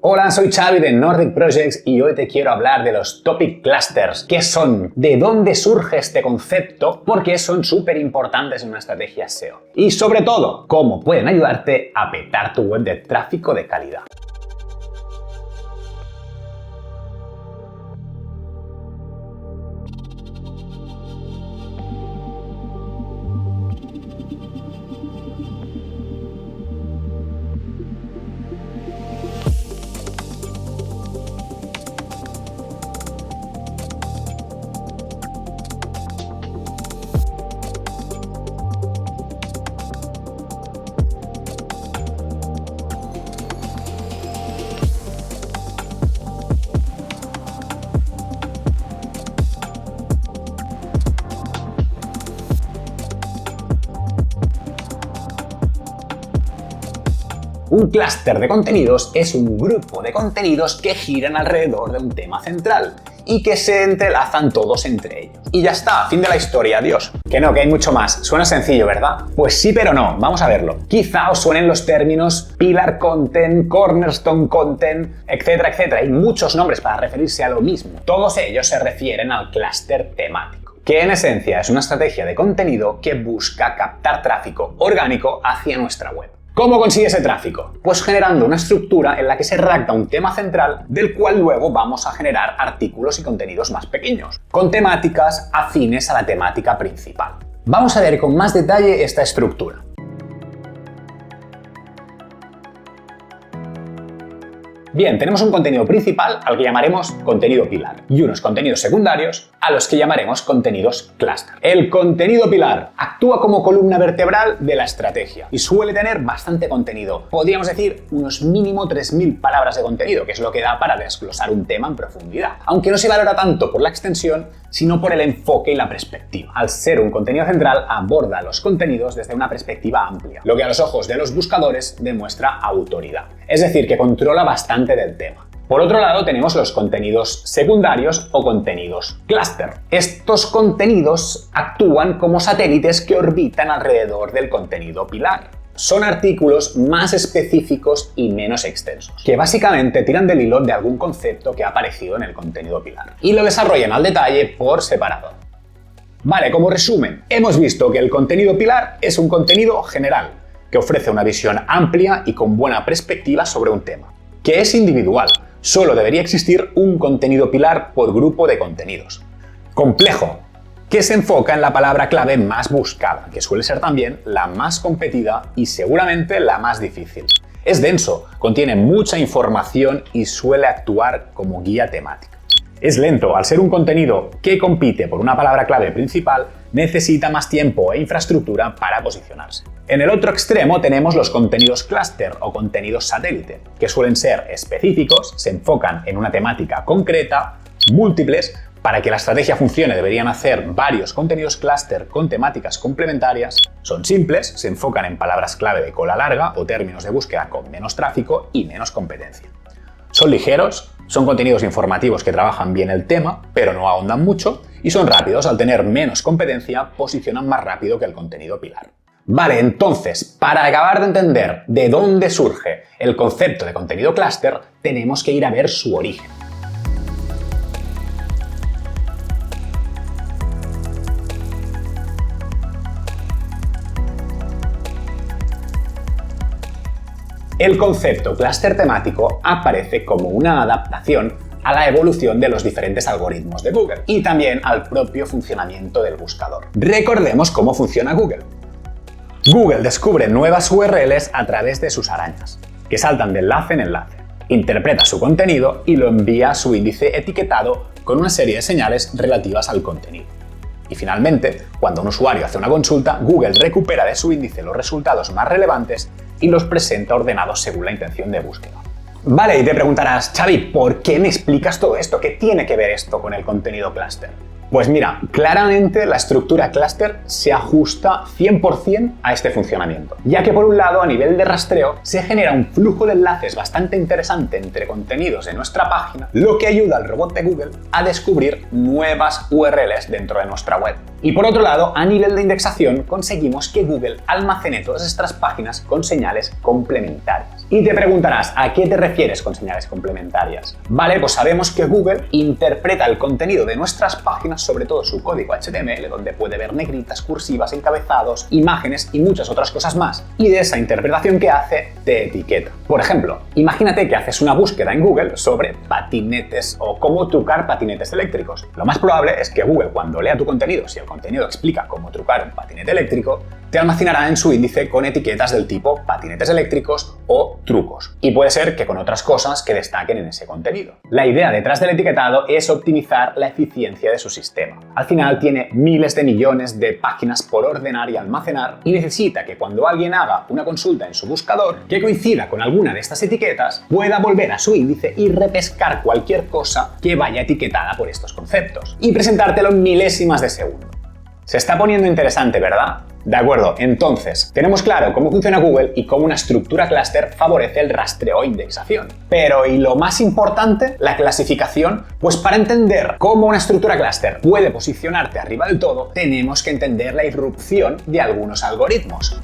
Hola, soy Xavi de Nordic Projects y hoy te quiero hablar de los Topic Clusters. ¿Qué son? ¿De dónde surge este concepto? ¿Por qué son súper importantes en una estrategia SEO? Y sobre todo, ¿cómo pueden ayudarte a petar tu web de tráfico de calidad? Un clúster de contenidos es un grupo de contenidos que giran alrededor de un tema central y que se entrelazan todos entre ellos. Y ya está, fin de la historia, adiós. Que no, que hay mucho más. Suena sencillo, ¿verdad? Pues sí, pero no. Vamos a verlo. Quizá os suenen los términos Pillar Content, Cornerstone Content, etcétera, etcétera. Hay muchos nombres para referirse a lo mismo. Todos ellos se refieren al clúster temático, que en esencia es una estrategia de contenido que busca captar tráfico orgánico hacia nuestra web. ¿Cómo consigue ese tráfico? Pues generando una estructura en la que se redacta un tema central del cual luego vamos a generar artículos y contenidos más pequeños, con temáticas afines a la temática principal. Vamos a ver con más detalle esta estructura. Bien, tenemos un contenido principal al que llamaremos contenido pilar y unos contenidos secundarios a los que llamaremos contenidos clúster. El contenido pilar actúa como columna vertebral de la estrategia y suele tener bastante contenido. Podríamos decir unos mínimo 3.000 palabras de contenido, que es lo que da para desglosar un tema en profundidad. Aunque no se valora tanto por la extensión, sino por el enfoque y la perspectiva. Al ser un contenido central, aborda los contenidos desde una perspectiva amplia, lo que a los ojos de los buscadores demuestra autoridad. Es decir, que controla bastante del tema. Por otro lado, tenemos los contenidos secundarios o contenidos clúster. Estos contenidos actúan como satélites que orbitan alrededor del contenido pilar. Son artículos más específicos y menos extensos, que básicamente tiran del hilo de algún concepto que ha aparecido en el contenido pilar y lo desarrollan al detalle por separado. Vale, como resumen, hemos visto que el contenido pilar es un contenido general, que ofrece una visión amplia y con buena perspectiva sobre un tema, que es individual. Solo debería existir un contenido pilar por grupo de contenidos. Complejo, que se enfoca en la palabra clave más buscada, que suele ser también la más competida y seguramente la más difícil. Es denso, contiene mucha información y suele actuar como guía temática. Es lento, al ser un contenido que compite por una palabra clave principal, necesita más tiempo e infraestructura para posicionarse. En el otro extremo tenemos los contenidos clúster o contenidos satélite, que suelen ser específicos, se enfocan en una temática concreta, múltiples. Para que la estrategia funcione deberían hacer varios contenidos clúster con temáticas complementarias. Son simples, se enfocan en palabras clave de cola larga o términos de búsqueda con menos tráfico y menos competencia. Son ligeros, son contenidos informativos que trabajan bien el tema, pero no ahondan mucho, y son rápidos, al tener menos competencia, posicionan más rápido que el contenido pilar. Vale, entonces, para acabar de entender de dónde surge el concepto de contenido clúster, tenemos que ir a ver su origen. El concepto clúster temático aparece como una adaptación a la evolución de los diferentes algoritmos de Google y también al propio funcionamiento del buscador. Recordemos cómo funciona Google. Google descubre nuevas URLs a través de sus arañas, que saltan de enlace en enlace. Interpreta su contenido y lo envía a su índice etiquetado con una serie de señales relativas al contenido. Y finalmente, cuando un usuario hace una consulta, Google recupera de su índice los resultados más relevantes y los presenta ordenados según la intención de búsqueda. Vale, y te preguntarás, Xavi, ¿por qué me explicas todo esto? ¿Qué tiene que ver esto con el contenido clúster? Pues mira, claramente la estructura clúster se ajusta 100% a este funcionamiento, ya que por un lado, a nivel de rastreo, se genera un flujo de enlaces bastante interesante entre contenidos de nuestra página, lo que ayuda al robot de Google a descubrir nuevas URLs dentro de nuestra web. Y por otro lado, a nivel de indexación, conseguimos que Google almacene todas estas páginas con señales complementarias. Y te preguntarás, ¿a qué te refieres con señales complementarias? Vale, pues sabemos que Google interpreta el contenido de nuestras páginas, sobre todo su código HTML, donde puede ver negritas, cursivas, encabezados, imágenes y muchas otras cosas más. Y de esa interpretación que hace, te etiqueta. Por ejemplo, imagínate que haces una búsqueda en Google sobre patinetes o cómo trucar patinetes eléctricos. Lo más probable es que Google, cuando lea tu contenido, si el contenido explica cómo trucar un patinete eléctrico, te almacenará en su índice con etiquetas del tipo patinetes eléctricos o trucos. Y puede ser que con otras cosas que destaquen en ese contenido. La idea detrás del etiquetado es optimizar la eficiencia de su sistema. Al final tiene miles de millones de páginas por ordenar y almacenar y necesita que cuando alguien haga una consulta en su buscador que coincida con alguna de estas etiquetas, pueda volver a su índice y repescar cualquier cosa que vaya etiquetada por estos conceptos y presentártelo en milésimas de segundo. Se está poniendo interesante, ¿verdad? De acuerdo, entonces, tenemos claro cómo funciona Google y cómo una estructura clúster favorece el rastreo e indexación. Pero, ¿y lo más importante? La clasificación. Pues para entender cómo una estructura clúster puede posicionarte arriba del todo, tenemos que entender la irrupción de algunos algoritmos.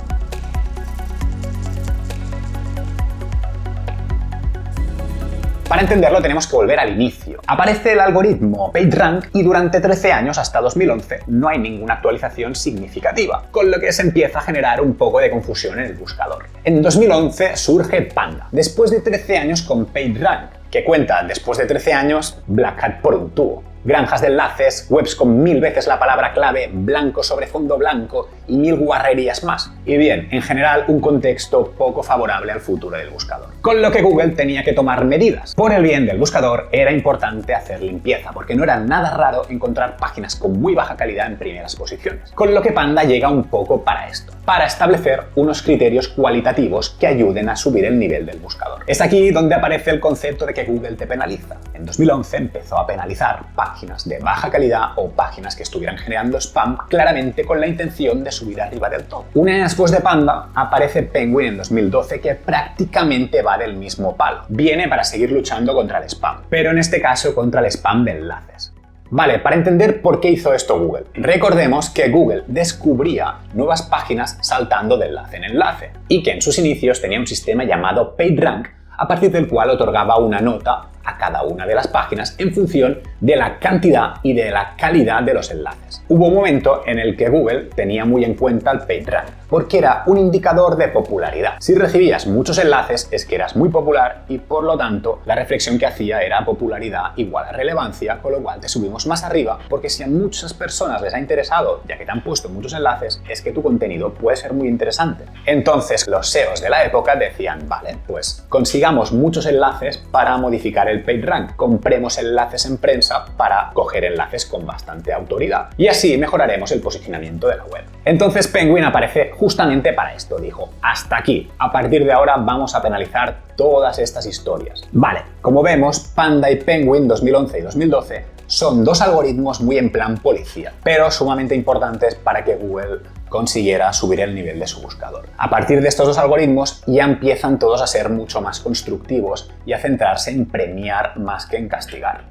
Para entenderlo tenemos que volver al inicio. Aparece el algoritmo PageRank y durante 13 años, hasta 2011, no hay ninguna actualización significativa, con lo que se empieza a generar un poco de confusión en el buscador. En 2011 surge Panda, después de 13 años con PageRank, que cuenta, después de 13 años, Black Hat por un tubo. Granjas de enlaces, webs con 1000 veces la palabra clave, blanco sobre fondo blanco y 1000 guarrerías más. Y bien, en general, un contexto poco favorable al futuro del buscador. Con lo que Google tenía que tomar medidas. Por el bien del buscador, era importante hacer limpieza, porque no era nada raro encontrar páginas con muy baja calidad en primeras posiciones. Con lo que Panda llega un poco para esto, para establecer unos criterios cualitativos que ayuden a subir el nivel del buscador. Es aquí donde aparece el concepto de que Google te penaliza. En 2011 empezó a penalizar páginas de baja calidad o páginas que estuvieran generando spam claramente con la intención de subir arriba del todo. Un año después de Panda aparece Penguin en 2012, que prácticamente va del mismo palo. Viene para seguir luchando contra el spam, pero en este caso contra el spam de enlaces. Vale, para entender por qué hizo esto Google, recordemos que Google descubría nuevas páginas saltando de enlace en enlace y que en sus inicios tenía un sistema llamado PageRank, a partir del cual otorgaba una nota a cada una de las páginas en función de la cantidad y de la calidad de los enlaces. Hubo un momento en el que Google tenía muy en cuenta el PageRank, porque era un indicador de popularidad. Si recibías muchos enlaces es que eras muy popular y por lo tanto la reflexión que hacía era popularidad igual a relevancia, con lo cual te subimos más arriba, porque si a muchas personas les ha interesado, ya que te han puesto muchos enlaces, es que tu contenido puede ser muy interesante. Entonces los SEOs de la época decían, vale, pues consigamos muchos enlaces para modificar el PageRank, compremos enlaces en prensa para coger enlaces con bastante autoridad y así mejoraremos el posicionamiento de la web. Entonces Penguin aparece justamente para esto, dijo, hasta aquí, a partir de ahora vamos a penalizar todas estas historias. Vale, como vemos, Panda y Penguin 2011 y 2012 son dos algoritmos muy en plan policía, pero sumamente importantes para que Google consiguiera subir el nivel de su buscador. A partir de estos dos algoritmos ya empiezan todos a ser mucho más constructivos y a centrarse en premiar más que en castigar.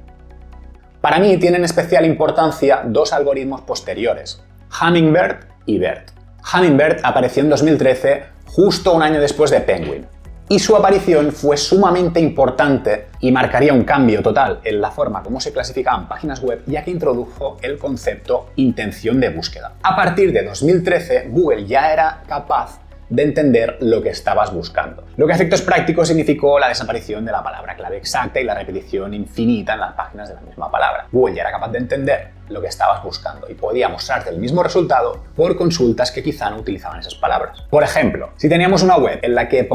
Para mí tienen especial importancia dos algoritmos posteriores, Hummingbird y BERT. Hummingbird apareció en 2013, justo un año después de Penguin. Y su aparición fue sumamente importante y marcaría un cambio total en la forma como se clasificaban páginas web, ya que introdujo el concepto intención de búsqueda. A partir de 2013, Google ya era capaz de entender lo que estabas buscando. Lo que a efectos prácticos significó la desaparición de la palabra clave exacta y la repetición infinita en las páginas de la misma palabra. Google ya era capaz de entender lo que estabas buscando y podía mostrarte el mismo resultado por consultas que quizá no utilizaban esas palabras. Por ejemplo, si teníamos una web en la que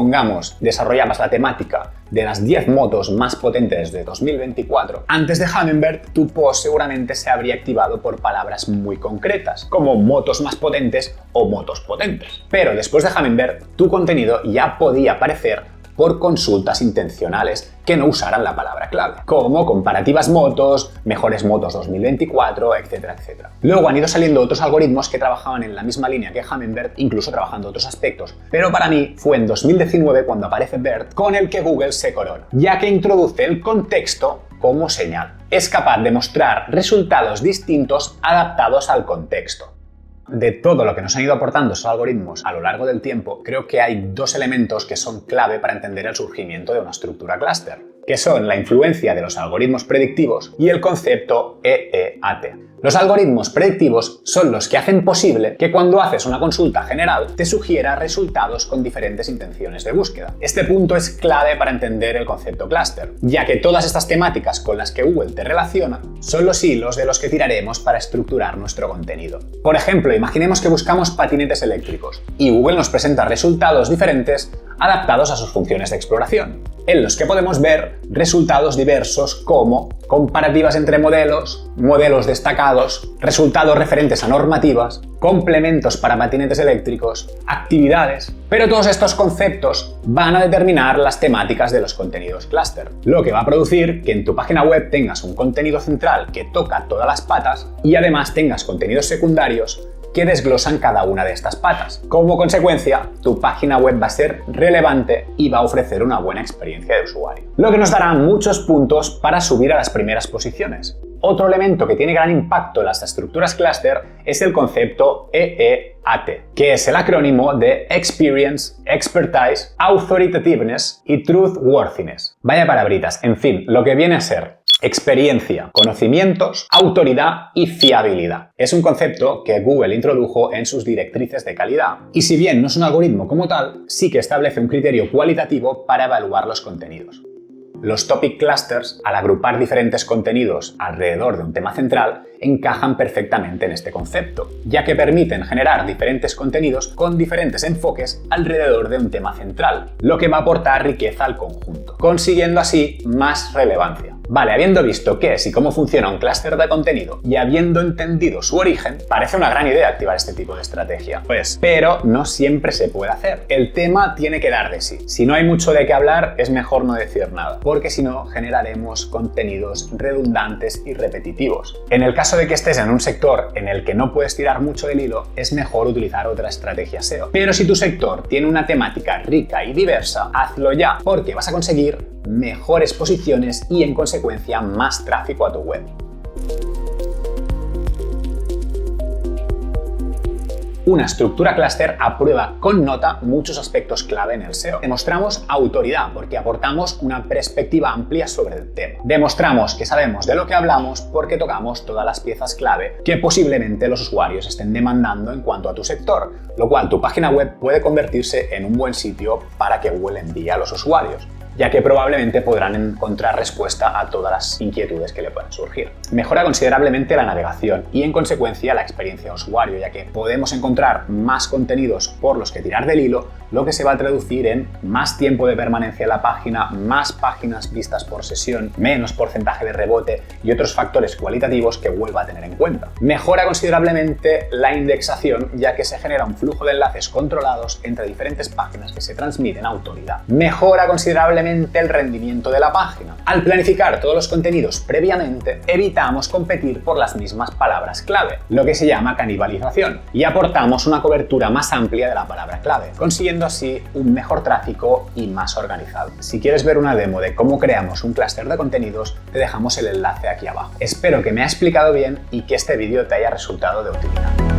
desarrollabas la temática de las 10 motos más potentes de 2024, antes de Hummingbird, tu post seguramente se habría activado por palabras muy concretas, como motos más potentes o motos potentes. Pero después de Hummingbird, tu contenido ya podía aparecer por consultas intencionales que no usaran la palabra clave, como comparativas motos, mejores motos 2024, etcétera, etcétera. Luego han ido saliendo otros algoritmos que trabajaban en la misma línea que Hummingbird, incluso trabajando otros aspectos, pero para mí fue en 2019 cuando aparece BERT, con el que Google se corona, ya que introduce el contexto como señal. Es capaz de mostrar resultados distintos adaptados al contexto. de todo lo que nos han ido aportando esos algoritmos a lo largo del tiempo, creo que hay dos elementos que son clave para entender el surgimiento de una estructura clúster, que son la influencia de los algoritmos predictivos y el concepto EEAT. Los algoritmos predictivos son los que hacen posible que cuando haces una consulta general te sugiera resultados con diferentes intenciones de búsqueda. Este punto es clave para entender el concepto clúster, ya que todas estas temáticas con las que Google te relaciona son los hilos de los que tiraremos para estructurar nuestro contenido. Por ejemplo, imaginemos que buscamos patinetes eléctricos y Google nos presenta resultados diferentes adaptados a sus funciones de exploración, en los que podemos ver resultados diversos como comparativas entre modelos, modelos destacados, resultados referentes a normativas, complementos para patinetes eléctricos, actividades. Pero todos estos conceptos van a determinar las temáticas de los contenidos clúster, lo que va a producir que en tu página web tengas un contenido central que toca todas las patas y además tengas contenidos secundarios que desglosan cada una de estas patas. Como consecuencia, tu página web va a ser relevante y va a ofrecer una buena experiencia de usuario, lo que nos dará muchos puntos para subir a las primeras posiciones. Otro elemento que tiene gran impacto en las estructuras clúster es el concepto EEAT, que es el acrónimo de Experience, Expertise, Authoritativeness y Truthworthiness. Vaya palabritas, en fin, lo que viene a ser experiencia, conocimientos, autoridad y fiabilidad. Es un concepto que Google introdujo en sus directrices de calidad. Y si bien no es un algoritmo como tal, sí que establece un criterio cualitativo para evaluar los contenidos. Los topic clusters, al agrupar diferentes contenidos alrededor de un tema central, encajan perfectamente en este concepto, ya que permiten generar diferentes contenidos con diferentes enfoques alrededor de un tema central, lo que va a aportar riqueza al conjunto, consiguiendo así más relevancia. Vale, habiendo visto qué es y cómo funciona un clúster de contenido y habiendo entendido su origen, parece una gran idea activar este tipo de estrategia. Pero no siempre se puede hacer. El tema tiene que dar de sí. Si no hay mucho de qué hablar, es mejor no decir nada, porque si no generaremos contenidos redundantes y repetitivos. En el caso de que estés en un sector en el que no puedes tirar mucho del hilo, es mejor utilizar otra estrategia SEO. Pero si tu sector tiene una temática rica y diversa, hazlo ya, porque vas a conseguir mejores posiciones y en consecuencia más tráfico a tu web. Una estructura clúster aprueba con nota muchos aspectos clave en el SEO. Demostramos autoridad porque aportamos una perspectiva amplia sobre el tema. Demostramos que sabemos de lo que hablamos porque tocamos todas las piezas clave que posiblemente los usuarios estén demandando en cuanto a tu sector, lo cual tu página web puede convertirse en un buen sitio para que Google envíe a los usuarios, ya que probablemente podrán encontrar respuesta a todas las inquietudes que le puedan surgir. Mejora considerablemente la navegación y en consecuencia la experiencia de usuario, ya que podemos encontrar más contenidos por los que tirar del hilo, lo que se va a traducir en más tiempo de permanencia en la página, más páginas vistas por sesión, menos porcentaje de rebote y otros factores cualitativos que Google va a tener en cuenta. Mejora considerablemente la indexación, ya que se genera un flujo de enlaces controlados entre diferentes páginas que se transmiten a autoridad. Mejora considerablemente el rendimiento de la página. Al planificar todos los contenidos previamente, evitamos competir por las mismas palabras clave, lo que se llama canibalización, y aportamos una cobertura más amplia de la palabra clave, consiguiendo así un mejor tráfico y más organizado. Si quieres ver una demo de cómo creamos un clúster de contenidos, te dejamos el enlace aquí abajo. Espero que me haya explicado bien y que este vídeo te haya resultado de utilidad.